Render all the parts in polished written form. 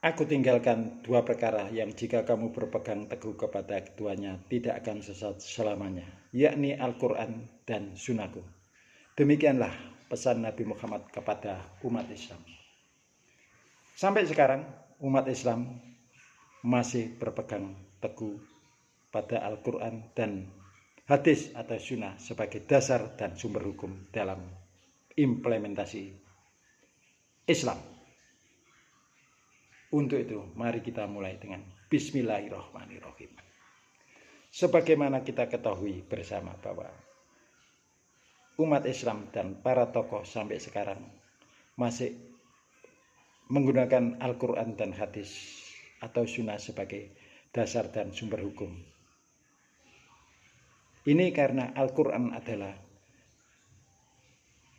Aku tinggalkan dua perkara yang jika kamu berpegang teguh kepada keduanya tidak akan sesat selamanya, yakni Al-Quran dan Sunnahku. Demikianlah pesan Nabi Muhammad kepada umat Islam. Sampai sekarang umat Islam masih berpegang teguh pada Al-Quran dan hadis atau sunnah sebagai dasar dan sumber hukum dalam implementasi Islam. Untuk itu, mari kita mulai dengan Bismillahirrahmanirrahim. Sebagaimana kita ketahui bersama bahwa umat Islam dan para tokoh sampai sekarang masih menggunakan Al-Quran dan hadis atau sunnah sebagai dasar dan sumber hukum. Ini karena Al-Quran adalah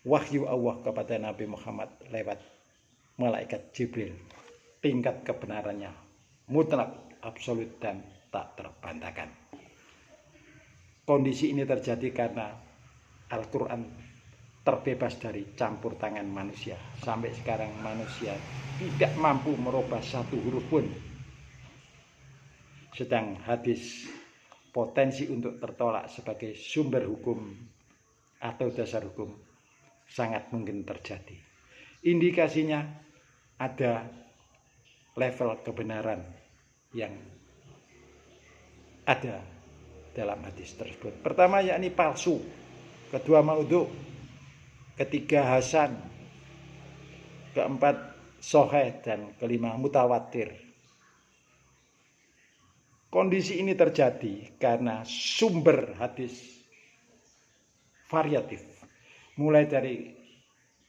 wahyu Allah kepada Nabi Muhammad lewat malaikat Jibril. Tingkat kebenarannya mutlak, absolut, dan tak terbantahkan. Kondisi ini terjadi karena Al-Quran terbebas dari campur tangan manusia. Sampai sekarang manusia tidak mampu merubah satu huruf pun. Sedang hadis potensi untuk tertolak sebagai sumber hukum atau dasar hukum sangat mungkin terjadi. Indikasinya ada level kebenaran yang ada dalam hadis tersebut. Pertama yakni palsu, kedua maudhu, ketiga hasan, keempat sahih, dan kelima mutawatir. Kondisi ini terjadi karena sumber hadis variatif, mulai dari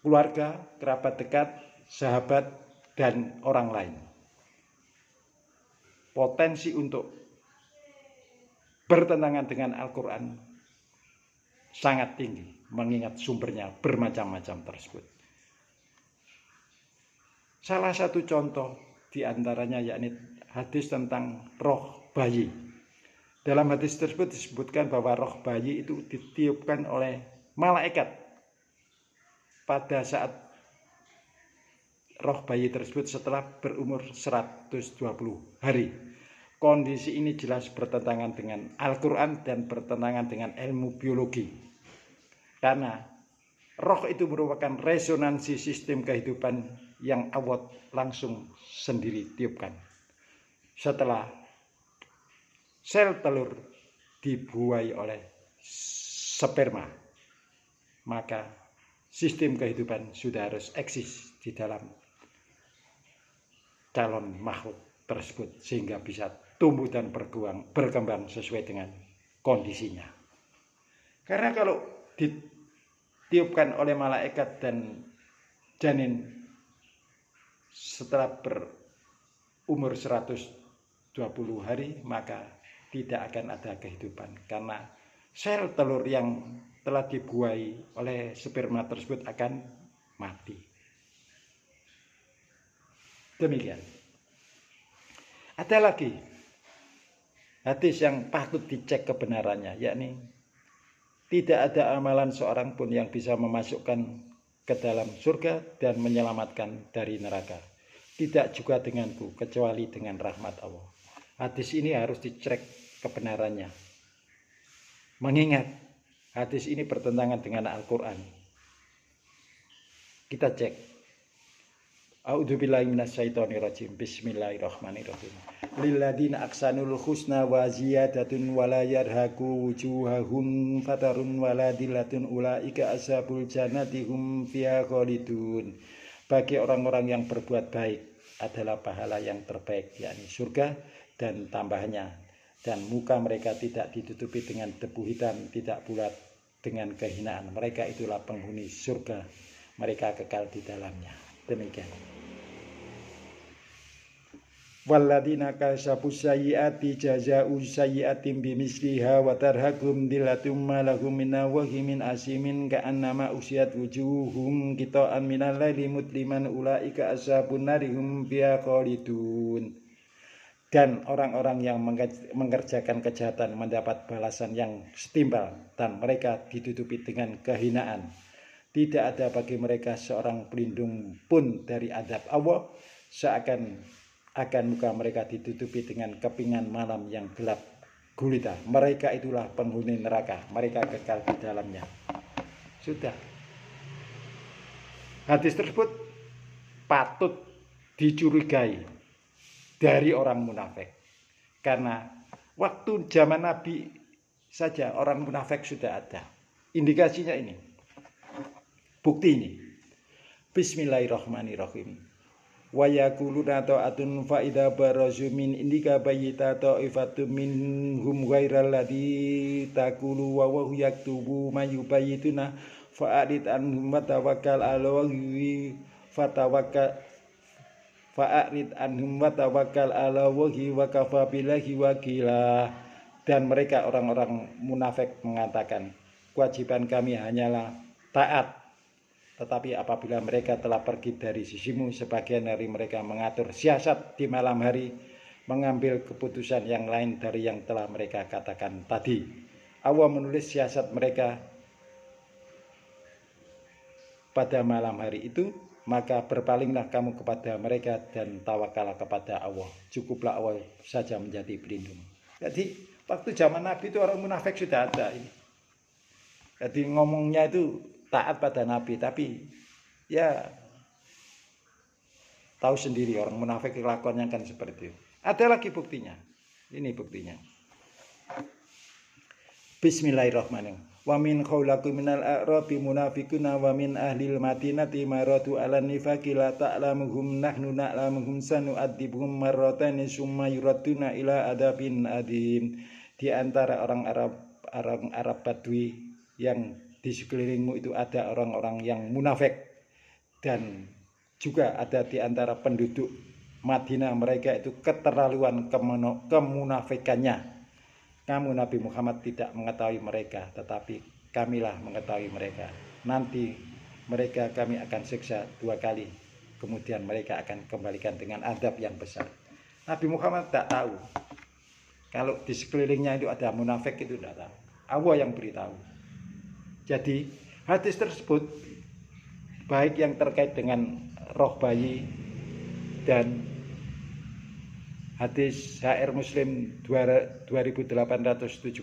keluarga, kerabat dekat, sahabat, dan orang lain. Potensi untuk bertentangan dengan Al-Quran sangat tinggi, mengingat sumbernya bermacam-macam tersebut. Salah satu contoh diantaranya yakni hadis tentang roh bayi. Dalam hadis tersebut disebutkan bahwa roh bayi itu ditiupkan oleh malaikat pada saat roh bayi tersebut setelah berumur 120 hari. Kondisi ini jelas bertentangan dengan Al-Quran dan bertentangan dengan ilmu biologi. Karena roh itu merupakan resonansi sistem kehidupan yang Allah langsung sendiri tiupkan. Setelah sel telur dibuai oleh sperma, maka sistem kehidupan sudah harus eksis di dalam calon makhluk tersebut sehingga bisa tumbuh dan berkembang sesuai dengan kondisinya. Karena kalau ditiupkan oleh malaikat dan janin setelah berumur 120 hari, maka tidak akan ada kehidupan karena sel telur yang telah dibuai oleh sperma tersebut akan mati. Demikian. Ada lagi hadis yang patut dicek kebenarannya, yakni tidak ada amalan seorang pun yang bisa memasukkan ke dalam surga dan menyelamatkan dari neraka. Tidak juga denganku, kecuali dengan rahmat Allah. Hadis ini harus dicek kebenarannya. Mengingat hadis ini bertentangan dengan Al-Quran. Kita cek. A'udzubillahi minasyaitonirrajim. Bismillahirrahmanirrahim. Lilladzina aksanul husna wa ziyadatun wa la yarhaqu wujuhahum fatarun wa la dillatun ulaika ashabul jannati hum fiha khalidun. Bagi orang-orang yang berbuat baik adalah pahala yang terbaik, yakni surga dan tambahannya, dan muka mereka tidak ditutupi dengan debu hitam, tidak pula dengan kehinaan. Mereka itulah penghuni surga, mereka kekal di dalamnya. Demikian. Walladzina kasabu sayyiati jazaa'u sayyi'atin bimisliha wa tarhaqum dillatum ma lahum min wahimin asimin ka'annama usiyat wujuhum qita'an minal laili mutliman ulaika ashabun narihum fiha khalidun. Dan orang-orang yang mengerjakan kejahatan mendapat balasan yang setimpal dan mereka ditutupi dengan kehinaan. Tidak ada bagi mereka seorang pelindung pun dari azab Allah, seakan akan muka mereka ditutupi dengan kepingan malam yang gelap gulita. Mereka itulah penghuni neraka, mereka kekal di dalamnya. Sudah. Hadis tersebut patut dicurigai dari orang munafik. Karena waktu zaman Nabi saja orang munafik sudah ada. Indikasinya ini. Bukti ini. Bismillahirrahmanirrahim. Wa yaquluna ta'atun fa idza barazu min indika bayyita ta'ifatum minhum ghairal ladzi taqulu wa huwa yaktubu ma yubayyituna fa'arid anhum wa tawakkal 'ala Allahi fa'arid anhum wa tawakkal 'ala Allahi wa kafa billahi wakila. Dan mereka orang-orang munafik mengatakan, kewajiban kami hanyalah taat. Tetapi apabila mereka telah pergi dari sisimu, sebagian dari mereka mengatur siasat di malam hari, mengambil keputusan yang lain dari yang telah mereka katakan tadi. Allah menulis siasat mereka pada malam hari itu, maka berpalinglah kamu kepada mereka dan tawakallah kepada Allah. Cukuplah Allah saja menjadi pelindung. Jadi waktu zaman Nabi itu orang munafik sudah ada ini. Jadi ngomongnya itu taat pada Nabi, tapi ya tahu sendiri orang munafik kelakuannya kan seperti itu. Ada lagi buktinya. Ini buktinya. Bismillahirrahmanirrahim. Wa min khawlakum minal a'rabi munafiquna wa min ahlil madinati maradu 'alan nifaqi la ta'lamuhum nahnu na'lamuhum sanu'adzibuhum marrataini summa yuraduna ila adabin adim. Di antara orang Arab Badui yang di sekelilingmu itu ada orang-orang yang munafik, dan juga ada di antara penduduk Madinah, mereka itu keterlaluan kemunafikannya. Kamu Nabi Muhammad tidak mengetahui mereka, tetapi kamilah mengetahui mereka. Nanti mereka kami akan siksa 2 kali, kemudian mereka akan kembalikan dengan adab yang besar. Nabi Muhammad tidak tahu kalau di sekelilingnya itu ada munafik, itu tidak tahu. Allah yang beritahu. Jadi hadis tersebut baik yang terkait dengan roh bayi dan hadis HR Muslim 2817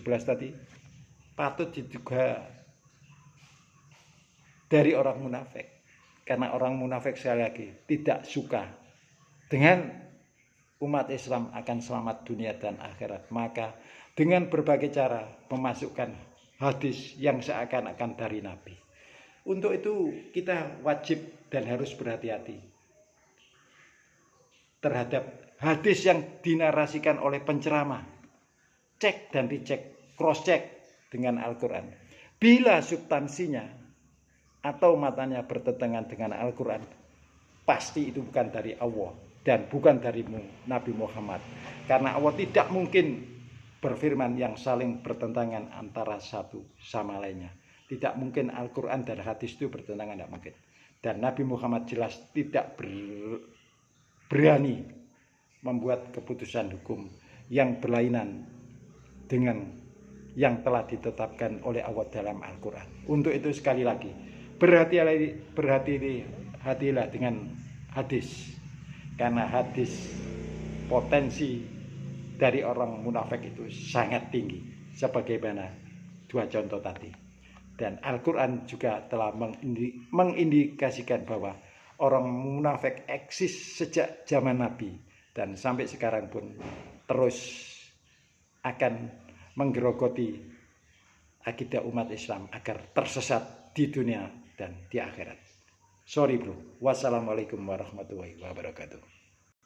tadi patut diduga dari orang munafik. Karena orang munafik sekali lagi tidak suka dengan umat Islam akan selamat dunia dan akhirat. Maka dengan berbagai cara memasukkan hadis yang seakan-akan dari Nabi. Untuk itu kita wajib dan harus berhati-hati terhadap hadis yang dinarasikan oleh penceramah. Cek dan dicek, cross check dengan Al-Quran. Bila substansinya atau matanya bertentangan dengan Al-Quran, pasti itu bukan dari Allah dan bukan dari Nabi Muhammad. Karena Allah tidak mungkin berfirman yang saling bertentangan antara satu sama lainnya. Tidak mungkin Al-Quran dan hadis itu bertentangan, tidak mungkin. Dan Nabi Muhammad jelas tidak berani membuat keputusan hukum yang berlainan dengan yang telah ditetapkan oleh Allah dalam Al-Quran. Untuk itu sekali lagi, berhati-hatilah dengan hadis. Karena hadis potensi dari orang munafik itu sangat tinggi, sebagaimana 2 contoh tadi. Dan Al-Quran juga telah mengindikasikan bahwa orang munafik eksis sejak zaman Nabi dan sampai sekarang pun terus akan menggerogoti akidah umat Islam agar tersesat di dunia dan di akhirat. Sorry bro. Wassalamualaikum warahmatullahi wabarakatuh.